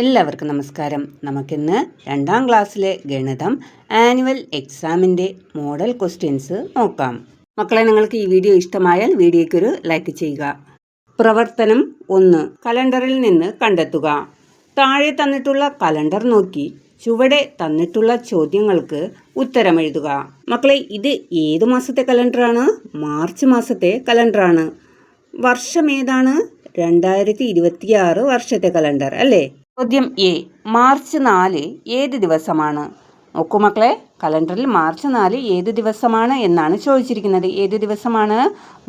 എല്ലാവർക്കും നമസ്കാരം. നമുക്കിന്ന് 2ാം ക്ലാസ്സിലെ ഗണിതം ആനുവൽ എക്സാമിൻ്റെ മോഡൽ ക്വസ്റ്റ്യൻസ് നോക്കാം. മക്കളെ, നിങ്ങൾക്ക് ഈ വീഡിയോ ഇഷ്ടമായാൽ വീഡിയോയ്ക്കൊരു ലൈക്ക് ചെയ്യുക. പ്രവർത്തനം 1. കലണ്ടറിൽ നിന്ന് കണ്ടെത്തുക. താഴെ തന്നിട്ടുള്ള കലണ്ടർ നോക്കി ചുവടെ തന്നിട്ടുള്ള ചോദ്യങ്ങൾക്ക് ഉത്തരമെഴുതുക. മക്കളെ, ഇത് ഏത് മാസത്തെ കലണ്ടറാണ്? മാർച്ച് മാസത്തെ കലണ്ടറാണ്. വർഷം ഏതാണ്? 2026 വർഷത്തെ കലണ്ടർ അല്ലേ? ചോദ്യം എ. മാർച്ച് 4 ഏത് ദിവസമാണ്? നോക്കൂ മക്കളെ, കലണ്ടറിൽ മാർച്ച് 4 ഏത് ദിവസമാണ് എന്നാണ് ചോദിച്ചിരിക്കുന്നത്. ഏത് ദിവസമാണ്?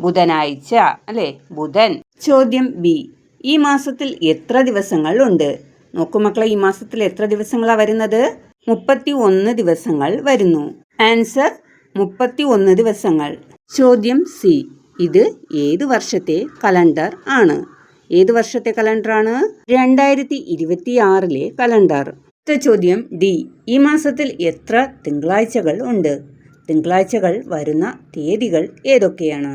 ബുധനാഴ്ച അല്ലേ? ബുധൻ. ചോദ്യം ബി. ഈ മാസത്തിൽ എത്ര ദിവസങ്ങൾ ഉണ്ട്? നോക്കൂ മക്കളെ, ഈ മാസത്തിൽ എത്ര ദിവസങ്ങളാണ് വരുന്നത്? 31 ദിവസങ്ങൾ വരുന്നു. ആൻസർ 31 ദിവസങ്ങൾ. ചോദ്യം സി. ഇത് ഏത് വർഷത്തെ കലണ്ടർ ആണ്? ഏത് വർഷത്തെ കലണ്ടറാണ്? 2026 കലണ്ടർ. അടുത്ത ചോദ്യം ഡി. ഈ മാസത്തിൽ എത്ര തിങ്കളാഴ്ചകൾ ഉണ്ട്? തിങ്കളാഴ്ചകൾ വരുന്ന തീയതികൾ ഏതൊക്കെയാണ്?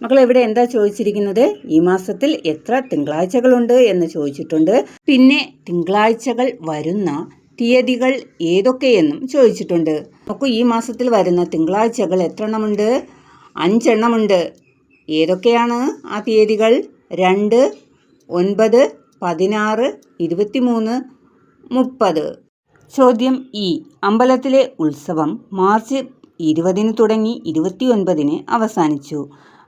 മക്കൾ, ഇവിടെ എന്താ ചോദിച്ചിരിക്കുന്നത്? ഈ മാസത്തിൽ എത്ര തിങ്കളാഴ്ചകളുണ്ട് എന്ന് ചോദിച്ചിട്ടുണ്ട്. പിന്നെ തിങ്കളാഴ്ചകൾ വരുന്ന തീയതികൾ ഏതൊക്കെയെന്നും ചോദിച്ചിട്ടുണ്ട്. നോക്കൂ, ഈ മാസത്തിൽ വരുന്ന തിങ്കളാഴ്ചകൾ എത്ര എണ്ണമുണ്ട്? 5 എണ്ണമുണ്ട്. ഏതൊക്കെയാണ് ആ തീയതികൾ? 2, 9, 16, 23, 30. ചോദ്യം ഇ. അമ്പലത്തിലെ ഉത്സവം മാർച്ച് 20 തുടങ്ങി 29 അവസാനിച്ചു.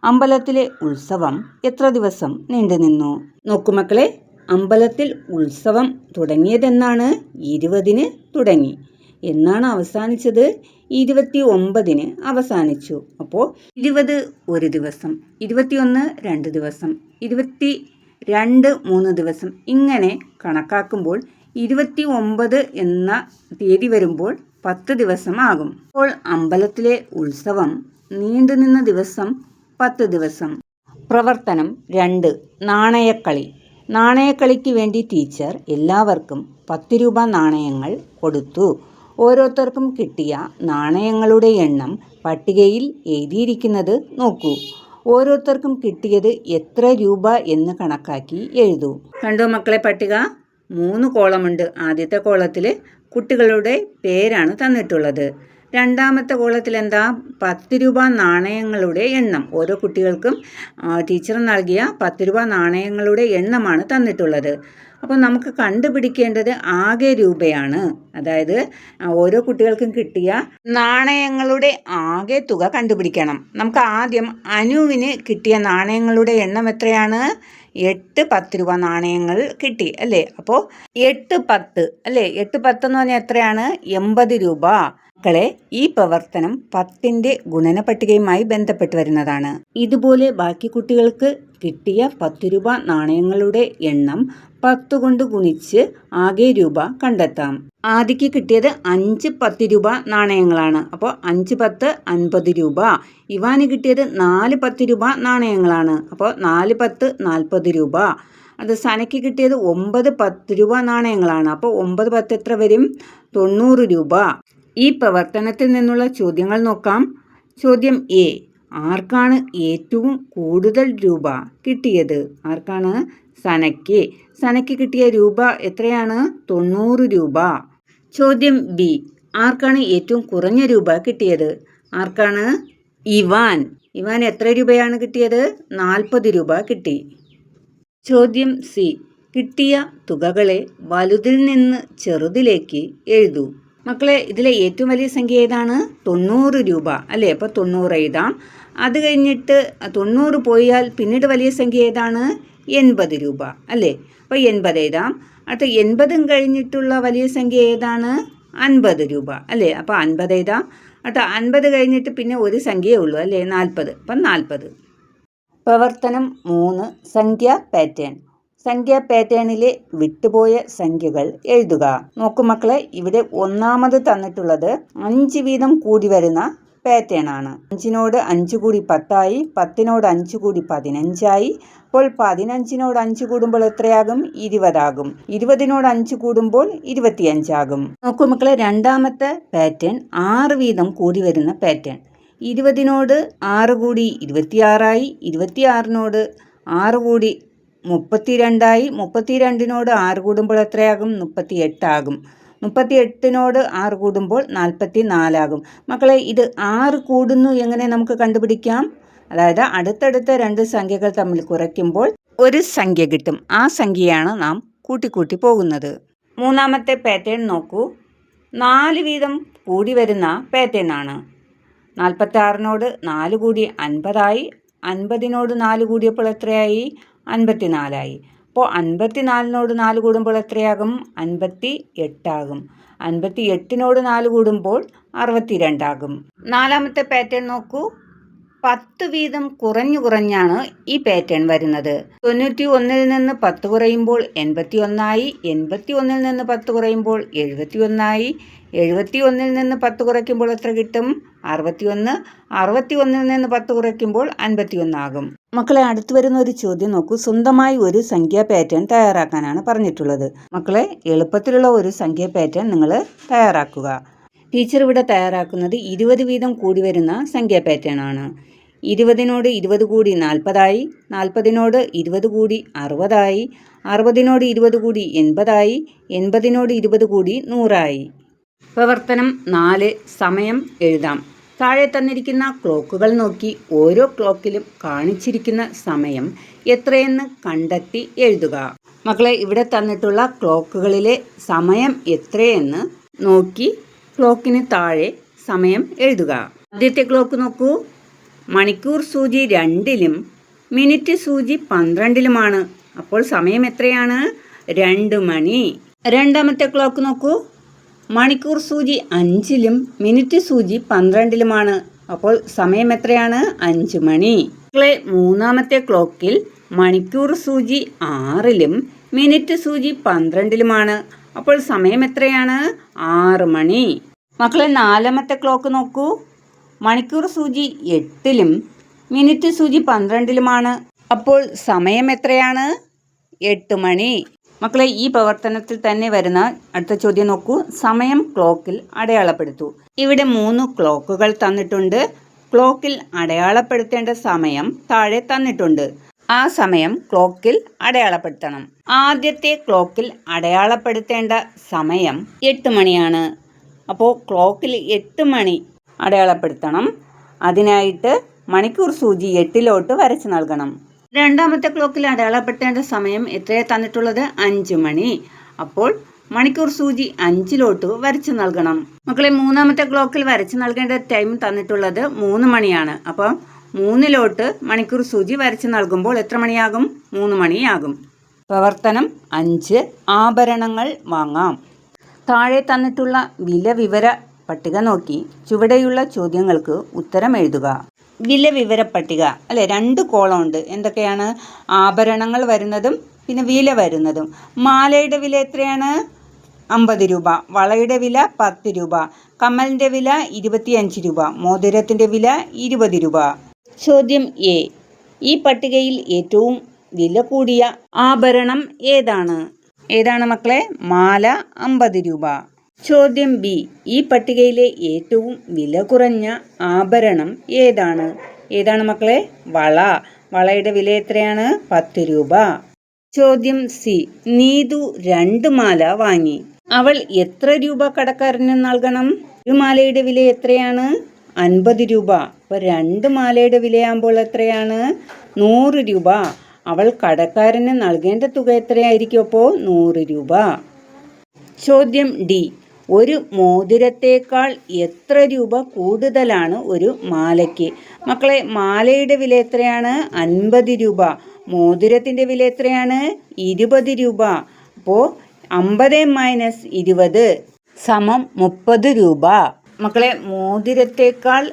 അമ്പലത്തിലെ ഉത്സവം എത്ര ദിവസം നീണ്ടുനിന്നു? നോക്കൂ മക്കളെ, അമ്പലത്തിൽ ഉത്സവം തുടങ്ങിയതെന്നാണ്? 20 തുടങ്ങി. എന്നാണ് അവസാനിച്ചത്? 29 അവസാനിച്ചു. അപ്പോൾ 20 ഒരു ദിവസം, 21 2 ദിവസം, 22 3 ദിവസം, ഇങ്ങനെ കണക്കാക്കുമ്പോൾ 29 എന്ന തീയതി വരുമ്പോൾ 10 ദിവസം ആകും. അപ്പോൾ അമ്പലത്തിലെ ഉത്സവം നീണ്ടുനിന്ന ദിവസം 10 ദിവസം. പ്രവർത്തനം 2. നാണയക്കളി. നാണയക്കളിക്ക് വേണ്ടി ടീച്ചർ എല്ലാവർക്കും 10 രൂപ നാണയങ്ങൾ കൊടുത്തു. ഓരോരുത്തർക്കും കിട്ടിയ നാണയങ്ങളുടെ എണ്ണം പട്ടികയിൽ എഴുതിയിരിക്കുന്നത് നോക്കൂ. ഓരോരുത്തർക്കും കിട്ടിയത് എത്ര രൂപ എന്ന് കണക്കാക്കി എഴുതൂ. കണ്ടോ മക്കളെ പട്ടിക? 3 കോളമുണ്ട്. ആദ്യത്തെ കോളത്തിൽ കുട്ടികളുടെ പേരാണ് തന്നിട്ടുള്ളത്. രണ്ടാമത്തെ കോളത്തിൽ എന്താ? 10 രൂപ നാണയങ്ങളുടെ എണ്ണം. ഓരോ കുട്ടികൾക്കും ടീച്ചർ നൽകിയ 10 രൂപ നാണയങ്ങളുടെ എണ്ണമാണ് തന്നിട്ടുള്ളത്. അപ്പോൾ നമുക്ക് കണ്ടുപിടിക്കേണ്ടത് ആകെ രൂപയാണ്. അതായത് ഓരോ കുട്ടികൾക്കും കിട്ടിയ നാണയങ്ങളുടെ ആകെ തുക കണ്ടുപിടിക്കണം. നമുക്ക് ആദ്യം അനുവിന് കിട്ടിയ നാണയങ്ങളുടെ എണ്ണം എത്രയാണ്? 8 10 രൂപ നാണയങ്ങൾ കിട്ടി അല്ലേ? അപ്പോൾ 8 10 അല്ലേ? 8 10 എന്ന് പറഞ്ഞാൽ എത്രയാണ്? 80 രൂപ. മക്കളെ, ഈ പ്രവർത്തനം 10ന്റെ ഗുണന പട്ടികയുമായി ബന്ധപ്പെട്ട് വരുന്നതാണ്. ഇതുപോലെ ബാക്കി കുട്ടികൾക്ക് കിട്ടിയ 10 രൂപ നാണയങ്ങളുടെ എണ്ണം 10 കൊണ്ട് ഗുണിച്ച് ആകെ രൂപ കണ്ടെത്താം. ആദ്യക്ക് കിട്ടിയത് 5 10 രൂപ നാണയങ്ങളാണ്. അപ്പോൾ 5 10 50 രൂപ. ഇവാന് കിട്ടിയത് 4 10 രൂപ നാണയങ്ങളാണ്. അപ്പോൾ 4 10 40 രൂപ. അത് സനയ്ക്ക് കിട്ടിയത് 9 10 രൂപ നാണയങ്ങളാണ്. അപ്പോൾ 9 10 എത്ര വരും? 90 രൂപ. ഈ പ്രവർത്തനത്തിൽ നിന്നുള്ള ചോദ്യങ്ങൾ നോക്കാം. ചോദ്യം എ. ആർക്കാണ് ഏറ്റവും കൂടുതൽ രൂപ കിട്ടിയത്? ആർക്കാണ്? സനയ്ക്ക്. സനയ്ക്ക് കിട്ടിയ രൂപ എത്രയാണ്? 90 രൂപ. ചോദ്യം ബി. ആർക്കാണ് ഏറ്റവും കുറഞ്ഞ രൂപ കിട്ടിയത്? ആർക്കാണ്? ഇവാൻ. ഇവാൻ എത്ര രൂപയാണ് കിട്ടിയത്? 40 രൂപ കിട്ടി. ചോദ്യം സി. കിട്ടിയ തുകകളെ വലുതിൽ നിന്ന് ചെറുതിലേക്ക് എഴുതൂ. മക്കളെ, ഇതിലെ ഏറ്റവും വലിയ സംഖ്യ ഏതാണ്? 90 രൂപ അല്ലേ? അപ്പോൾ 90 എഴുതാം. അത് കഴിഞ്ഞിട്ട് 90 പോയാൽ പിന്നീട് വലിയ സംഖ്യ ഏതാണ്? 80 രൂപ അല്ലേ? അപ്പോൾ 80 എഴുതാം. അടുത്ത 80 കഴിഞ്ഞിട്ടുള്ള വലിയ സംഖ്യ ഏതാണ്? 50 രൂപ അല്ലേ? അപ്പോൾ 50 എഴുതാം. അടുത്ത 50 കഴിഞ്ഞിട്ട് പിന്നെ ഒരു സംഖ്യയേ ഉള്ളൂ അല്ലേ? 40. അപ്പം 40. പ്രവർത്തനം 3. സംഖ്യാ പാറ്റേൺ. സംഖ്യാ പാറ്റേണിലെ വിട്ടുപോയ സംഖ്യകൾ എഴുതുക. നോക്കൂ മക്കളെ, ഇവിടെ ഒന്നാമത് തന്നിട്ടുള്ളത് 5 വീതം കൂടി വരുന്ന പാറ്റേൺ ആണ്. 5നോട് 5 കൂടി 10 ആയി. 10നോട് 5 കൂടി 15 ആയി. അപ്പോൾ 15നോട് 5 കൂടുമ്പോൾ എത്രയാകും? 20 ആകും. 20നോട് 5 കൂടുമ്പോൾ 25 ആകും. നോക്കൂ മക്കളെ, രണ്ടാമത്തെ പാറ്റേൺ 6 വീതം കൂടി വരുന്ന പാറ്റേൺ. 20നോട് 6 കൂടി 26 ആയി. 26നോട് 6 കൂടി 32ആയി. 32നോട് 6 കൂടുമ്പോൾ എത്രയാകും? 38 ആകും. 38നോട് 6 കൂടുമ്പോൾ 44 ആകും. മക്കളെ, ഇത് 6 കൂടുന്നു എങ്ങനെ നമുക്ക് കണ്ടുപിടിക്കാം? അതായത് അടുത്തടുത്ത രണ്ട് സംഖ്യകൾ തമ്മിൽ കുറയ്ക്കുമ്പോൾ ഒരു സംഖ്യ കിട്ടും. ആ സംഖ്യയാണ് നാം കൂട്ടിക്കൂട്ടി പോകുന്നത്. മൂന്നാമത്തെ പാറ്റേൺ നോക്കൂ. 4 വീതം കൂടി വരുന്ന പാറ്റേൺ ആണ്. 46നോട് 4 കൂടി 50ആയി. 50നോട് 4 കൂടിയപ്പോൾ എത്രയായി? 54ആയി. അപ്പോൾ 54നോട് 4 കൂടുമ്പോൾ എത്രയാകും? 58 ആകും. 58നോട് 4 കൂടുമ്പോൾ 62 ആകും. നാലാമത്തെ പാറ്റേൺ നോക്കൂ. 10 വീതം കുറഞ്ഞാണ് ഈ പാറ്റേൺ വരുന്നത്. 91ൽ നിന്ന് 10 കുറയുമ്പോൾ 81ആയി. 81ൽ നിന്ന് 10 കുറയുമ്പോൾ 71ആയി. 71ൽ നിന്ന് 10 കുറയ്ക്കുമ്പോൾ എത്ര കിട്ടും? 61. 61ൽ നിന്ന് 10 കുറയ്ക്കുമ്പോൾ 51 ആകും. മക്കളെ, അടുത്ത് വരുന്ന ഒരു ചോദ്യം നോക്കൂ. സ്വന്തമായി ഒരു സംഖ്യാ പാറ്റേൺ തയ്യാറാക്കാനാണ് പറഞ്ഞിട്ടുള്ളത്. മക്കളെ, എളുപ്പത്തിലുള്ള ഒരു സംഖ്യാ പാറ്റേൺ നിങ്ങൾ തയ്യാറാക്കുക. ടീച്ചർ ഇവിടെ തയ്യാറാക്കുന്നത് 20 വീതം കൂടി വരുന്ന സംഖ്യാ പാറ്റേൺ ആണ്. 20നോട് 20 കൂടി 40ആയി. 40നോട് 20 കൂടി 60ആയി. 60നോട് 20 കൂടി 80ആയി. 80നോട് 20 കൂടി 100ആയി. പ്രവർത്തനം 4. സമയം എഴുതാം. താഴെ തന്നിരിക്കുന്ന ക്ലോക്കുകൾ നോക്കി ഓരോ ക്ലോക്കിലും കാണിച്ചിരിക്കുന്ന സമയം എത്രയെന്ന് കണ്ടെത്തി എഴുതുക. മക്കളെ, ഇവിടെ തന്നിട്ടുള്ള ക്ലോക്കുകളിലെ സമയം എത്രയെന്ന് നോക്കി ക്ലോക്കിന് താഴെ സമയം എഴുതുക. ആദ്യത്തെ ക്ലോക്ക് നോക്കൂ. മണിക്കൂർ സൂചി 2ലും മിനിറ്റ് സൂചി 12ലുമാണ്. അപ്പോൾ സമയം എത്രയാണ്? 2 മണി. രണ്ടാമത്തെ ക്ലോക്ക് നോക്കൂ. മണിക്കൂർ സൂചി 5ലും മിനിറ്റ് സൂചി 12ലുമാണ്. അപ്പോൾ സമയം എത്രയാണ്? 5 മണി. മൂന്നാമത്തെ ക്ലോക്കിൽ മണിക്കൂർ സൂചി 6ലും മിനിറ്റ് സൂചി 12ലുമാണ്. അപ്പോൾ സമയം എത്രയാണ്? 6 മണി. മക്കളെ, നാലാമത്തെ ക്ലോക്ക് നോക്കൂ. മണിക്കൂർ സൂചി 8ലും മിനിറ്റ് സൂചി 12ലുമാണ്. അപ്പോൾ സമയം എത്രയാണ്? 8 മണി. മക്കളെ, ഈ പ്രവർത്തനത്തിൽ തന്നെ വരുന്ന അടുത്ത ചോദ്യം നോക്കൂ. സമയം ക്ലോക്കിൽ അടയാളപ്പെടുത്തൂ. ഇവിടെ 3 ക്ലോക്കുകൾ തന്നിട്ടുണ്ട്. ക്ലോക്കിൽ അടയാളപ്പെടുത്തേണ്ട സമയം താഴെ തന്നിട്ടുണ്ട്. ആ സമയം ക്ലോക്കിൽ അടയാളപ്പെടുത്തണം. ആദ്യത്തെ ക്ലോക്കിൽ അടയാളപ്പെടുത്തേണ്ട സമയം 8 മണിയാണ്. അപ്പോൾ ക്ലോക്കിൽ 8 മണി അടയാളപ്പെടുത്തണം. അതിനായിട്ട് മണിക്കൂർ സൂചി 8ലോട്ട് വരച്ച് നൽകണം. രണ്ടാമത്തെ ക്ലോക്കിൽ അടയാളപ്പെടുത്തേണ്ട സമയം എത്രയാണ് തന്നിട്ടുള്ളത്? 5 മണി. അപ്പോൾ മണിക്കൂർ സൂചി 5ലോട്ട് വരച്ച് നൽകണം. മക്കളെ, മൂന്നാമത്തെ ക്ലോക്കിൽ വരച്ച് നൽകേണ്ട ടൈം തന്നിട്ടുള്ളത് 3 മണിയാണ്. അപ്പം 3ലോട്ട് മണിക്കൂർ സൂചി വരച്ച് നൽകുമ്പോൾ എത്ര മണിയാകും? 3 മണിയാകും. പ്രവർത്തനം 5. ആഭരണങ്ങൾ വാങ്ങാം. താഴെ തന്നിട്ടുള്ള വില വിവര പട്ടിക നോക്കി ചുവടെയുള്ള ചോദ്യങ്ങൾക്ക് ഉത്തരം എഴുതുക. വില വിവര പട്ടിക അല്ലെ, 2 കോളം ഉണ്ട്. എന്തൊക്കെയാണ്? ആഭരണങ്ങൾ വരുന്നതും പിന്നെ വില വരുന്നതും. മാലയുടെ വില എത്രയാണ്? 50 രൂപ. വളയുടെ വില 10 രൂപ. കമ്മലിൻ്റെ വില 25 രൂപ. മോതിരത്തിൻ്റെ വില 20 രൂപ. ചോദ്യം എ. ഈ പട്ടികയിൽ ഏറ്റവും വില കൂടിയ ആഭരണം ഏതാണ് മക്കളെ? മാല 50 രൂപ. ചോദ്യം ബി. ഈ പട്ടികയിലെ ഏറ്റവും വില കുറഞ്ഞ ആഭരണം ഏതാണ് മക്കളെ? വള. വളയുടെ വില എത്രയാണ്? 10 രൂപ. ചോദ്യം സി. നീതു 2 മാല വാങ്ങി. അവൾ എത്ര രൂപ കടക്കാരന് നൽകണം? ഒരു മാലയുടെ വില എത്രയാണ്? 50 രൂപ. അപ്പോൾ 2 മാലയുടെ വിലയാകുമ്പോൾ എത്രയാണ്? 100 രൂപ. അവൾ കടക്കാരന് നൽകേണ്ട തുക എത്രയായിരിക്കും? അപ്പോൾ 100 രൂപ. ചോദ്യം ഡി. ഒരു മോതിരത്തേക്കാൾ എത്ര രൂപ കൂടുതലാണ് ഒരു മാലയ്ക്ക്? മക്കളെ, മാലയുടെ വില എത്രയാണ്? 50 രൂപ. മോതിരത്തിൻ്റെ വില എത്രയാണ്? 20 രൂപ. അപ്പോൾ 50 - 20 = 30 രൂപ. മക്കളെ, മോതിരത്തേക്കാൾ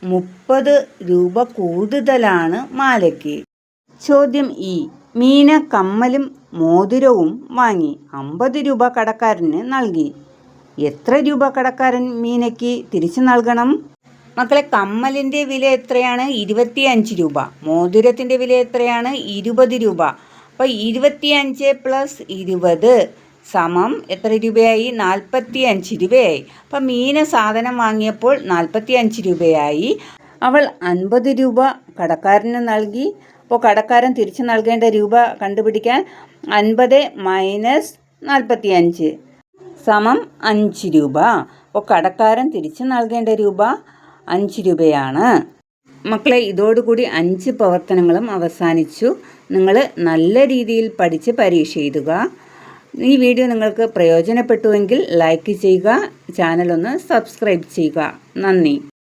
30 രൂപ കൂടുതലാണ് മാലയ്ക്ക്. ചോദ്യം ഇ. മീന കമ്മലും മോതിരവും വാങ്ങി. 50 രൂപ കടക്കാരന് നൽകി. എത്ര രൂപ കടക്കാരൻ മീനയ്ക്ക് തിരിച്ചു നൽകണം? മക്കളെ, കമ്മലിൻ്റെ വില എത്രയാണ്? 25 രൂപ. മോതിരത്തിൻ്റെ വില എത്രയാണ്? 20 രൂപ. അപ്പോൾ 25 + 20 എത്ര രൂപയായി? 45 രൂപയായി. അപ്പം മീന സാധനം വാങ്ങിയപ്പോൾ 45 രൂപയായി. അവൾ 50 രൂപ കടക്കാരന് നൽകി. അപ്പോൾ കടക്കാരൻ തിരിച്ചു നൽകേണ്ട രൂപ കണ്ടുപിടിക്കാൻ 50 മൈനസ് 45 സമം 5 രൂപ. അപ്പോൾ കടക്കാരൻ തിരിച്ചു നൽകേണ്ട രൂപ 5 രൂപയാണ്. മക്കളെ, ഇതോടുകൂടി 5 പ്രവർത്തനങ്ങളും അവസാനിച്ചു. നിങ്ങൾ നല്ല രീതിയിൽ പഠിച്ച് പരീക്ഷ എഴുതുക. ഈ വീഡിയോ നിങ്ങൾക്ക് പ്രയോജനപ്പെട്ടുവെങ്കിൽ ലൈക്ക് ചെയ്യുക, ചാനൽ ഒന്ന് സബ്സ്ക്രൈബ് ചെയ്യുക. നന്ദി.